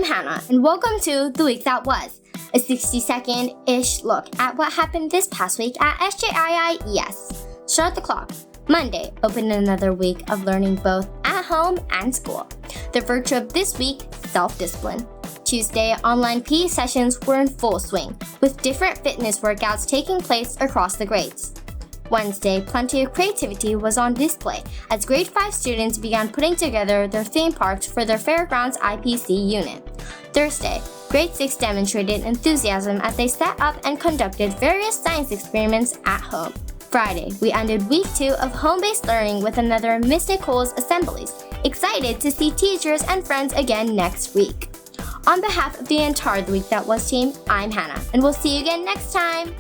Hanna, and welcome to The Week That Was, a 60-second-ish look at what happened this past week at SJIIES. Start the clock. Monday opened another week of learning both at home and school. The virtue of this week, self-discipline. Tuesday, online PE sessions were in full swing, with different fitness workouts taking place across the grades. Wednesday, plenty of creativity was on display as grade 5 students began putting together their theme parks for their Fairgrounds IPC unit. Thursday, grade 6 demonstrated enthusiasm as they set up and conducted various science experiments at home. Friday, we ended week 2 of home-based learning with another Miss Nicole's assemblies. Excited to see teachers and friends again next week. On behalf of the entire The Week That Was team, I'm Hanna, and we'll see you again next time!